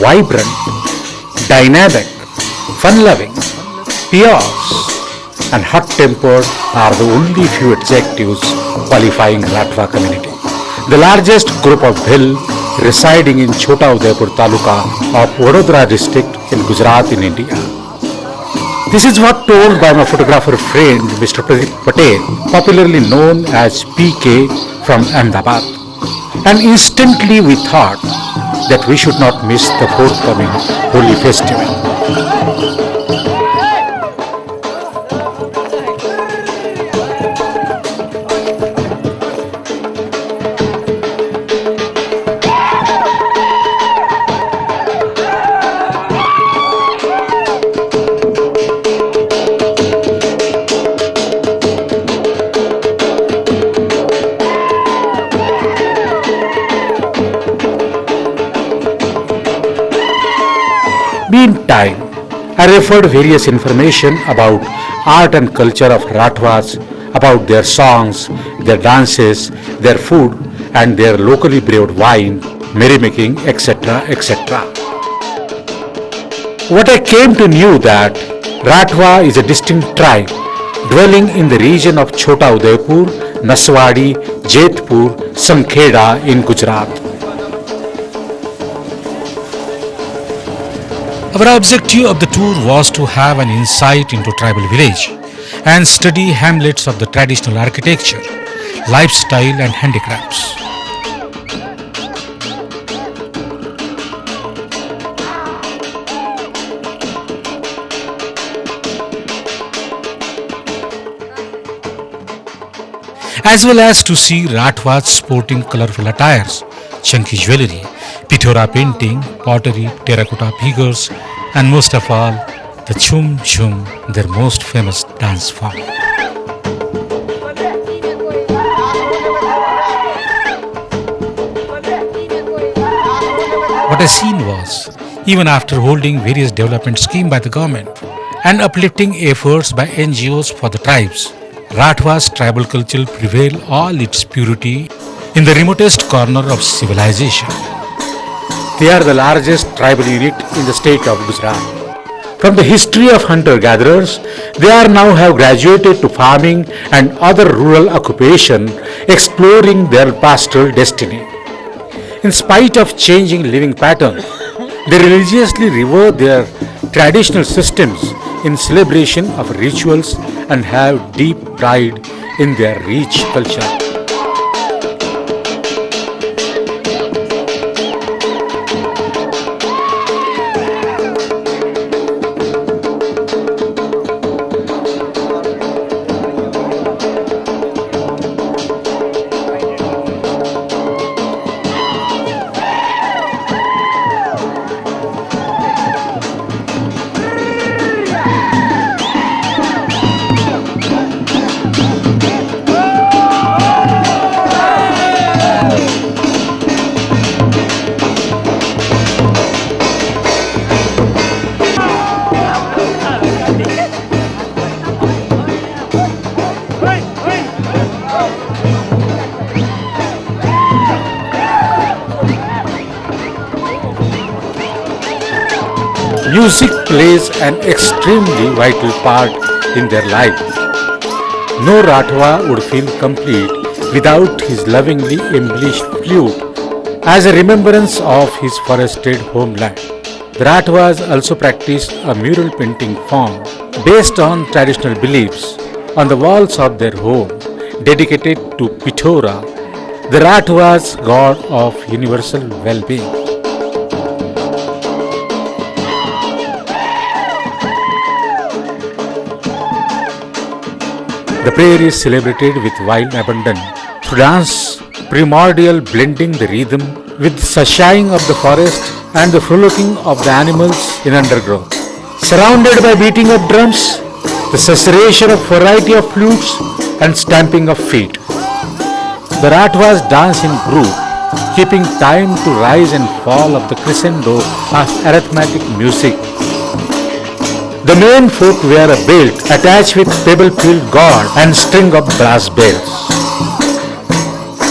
vibrant, dynamic, fun-loving, pious, and hot-tempered are the only few adjectives qualifying Rathwa community. The largest group of Bhil residing in Chota Udaipur Taluka of Vadodara district in Gujrat in India. This is what told by my photographer friend Mr. Pradeep Patel, popularly known as PK from Ahmedabad. And instantly we thought that we should not miss the forthcoming Holi festival. Meantime, I referred various information about art and culture of Rathwas, about their songs, their dances, their food and their locally brewed wine, merrymaking, etc., etc. What I came to know that Rathwa is a distinct tribe dwelling in the region of Chota Udaipur, Naswadi, Jetpur, Sankheda in Gujarat. Our objective of the tour was to have an insight into tribal village and study hamlets of the traditional architecture, lifestyle and handicrafts. As well as to see Rathwas sporting colorful attires, chunky jewellery, Pithora painting, pottery, terracotta figures, and most of all, the Chum Chum, their most famous dance form. What I seen was, even after holding various development schemes by the government and uplifting efforts by NGOs for the tribes, Rathwa's tribal culture prevail all its purity in the remotest corner of civilization. They are the largest tribal unit in the state of Gujrat. From the history of hunter-gatherers, they are now have graduated to farming and other rural occupation, exploring their pastoral destiny. In spite of changing living pattern, they religiously revere their traditional systems in celebration of rituals and have deep pride in their rich culture. Music plays an extremely vital part in their life. No Rathwa would feel complete without his lovingly embellished flute as a remembrance of his forested homeland. The Rathwas also practice a mural painting form based on traditional beliefs on the walls of their home, dedicated to Pithora, the Rathwas god of universal well-being. The prayer is celebrated with wild abandon through dance, primordial blending the rhythm with sashaying of the forest and the frolicking of the animals in undergrowth. Surrounded by beating of drums, the susurration of variety of flutes and stamping of feet. The Rathwas dance in group, keeping time to rise and fall of the crescendo of arithmetic music. The main folk wear a belt attached with pebble-filled gourd and string of brass bells.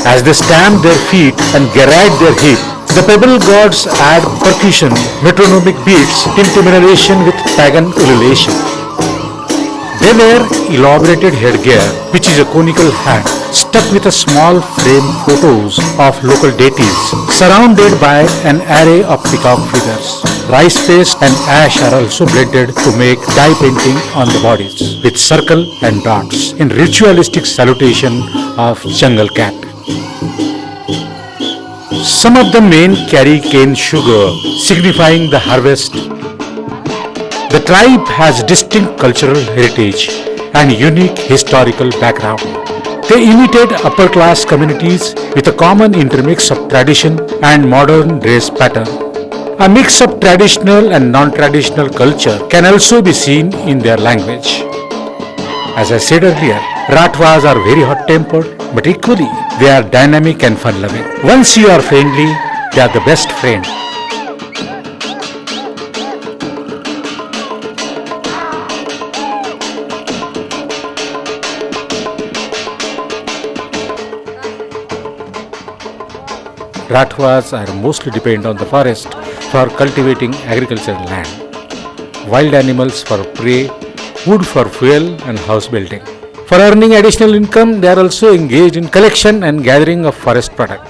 As they stamp their feet and garrot their hip, The pebble gods add percussion, metronomic beats, intermelation with pagan ululation. They wear elaborated headgear, which is a conical hat, stuck with a small frame photos of local deities, surrounded by an array of peacock feathers. Rice paste and ash are also blended to make dye painting on the bodies, with circle and dots in ritualistic salutation of jungle cat. Some of the men carry cane sugar, signifying the harvest. The tribe has distinct cultural heritage and unique historical background. They imitate upper-class communities with a common intermix of tradition and modern dress pattern. A mix of traditional and non-traditional culture can also be seen in their language. As I said earlier, Rathwas are very hot-tempered, but equally they are dynamic and fun-loving. Once you are friendly, they are the best friend. Rathwas are mostly depend on the forest for cultivating agricultural land, wild animals for prey, wood for fuel and house building. For earning additional income, they are also engaged in collection and gathering of forest product.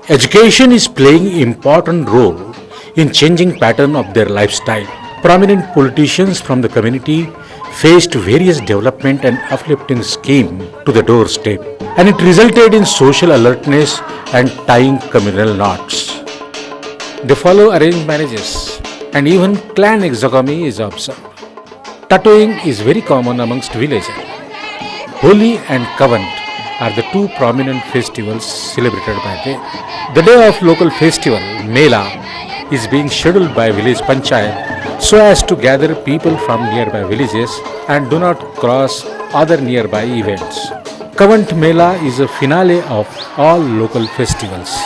Education is playing important role in changing pattern of their lifestyle. Prominent politicians from the community faced various development and uplifting schemes to the doorstep, and it resulted in social alertness and tying communal knots. They follow arranged marriages, and even clan exogamy is observed. Tattooing is very common amongst villagers. Holi and Kavant are the two prominent festivals celebrated by them. The day of local festival, Mela, is being scheduled by village panchayat so as to gather people from nearby villages and do not cross other nearby events. Kavant Mela is a finale of all local festivals.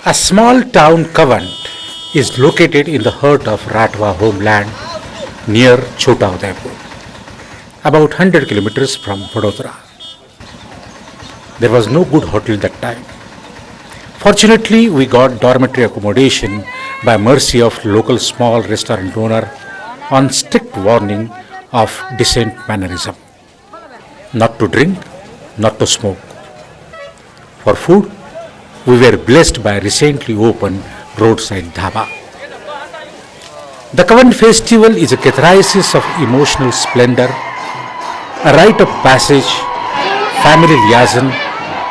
A small town, Kavant, is located in the heart of Rathwa homeland near Chota Udaipur, about 100 kilometers from Vadodara. There was no good hotel that time. Fortunately, we got dormitory accommodation by mercy of local small restaurant owner on strict warning of decent mannerism. Not to drink, not to smoke. For food, we were blessed by recently opened roadside dhaba. The Kavant festival is a catharsis of emotional splendor, a rite of passage, family liaison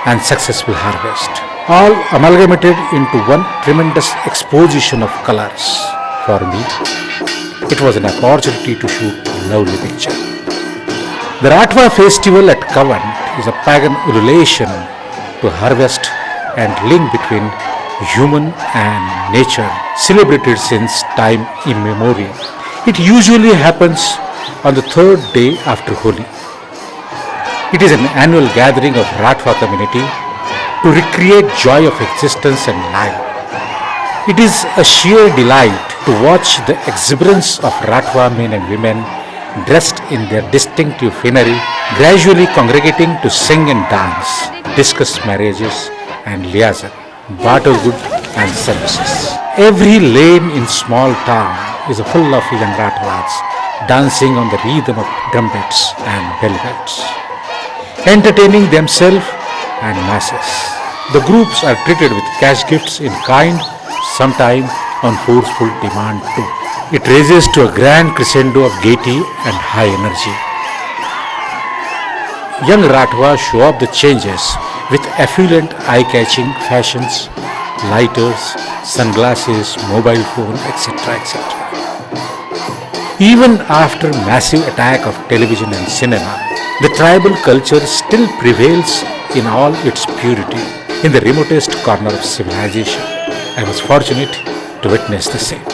and successful harvest, all amalgamated into one tremendous exposition of colors. For me, it was an opportunity to shoot a lovely picture. The Rathwa festival at Kavant is a pagan ululation to harvest and link between human and nature, celebrated since time immemorial. It usually happens on the third day after Holi. It is an annual gathering of Rathwa community to recreate joy of existence and life. It is a sheer delight to watch the exuberance of Rathwa men and women dressed in their distinctive finery, gradually congregating to sing and dance, discuss marriages and liaison, barter good and services. Every lane in small town is full of young Rathwas dancing on the rhythm of trumpets and velvets, entertaining themselves and masses. The groups are treated with cash gifts in kind, sometimes on forceful demand too. It raises to a grand crescendo of gaiety and high energy. Young Rathwa show up the changes with affluent eye-catching fashions, lighters, sunglasses, mobile phone, etc., etc. Even after massive attack of television and cinema, the tribal culture still prevails in all its purity in the remotest corner of civilization. I was fortunate to witness the same.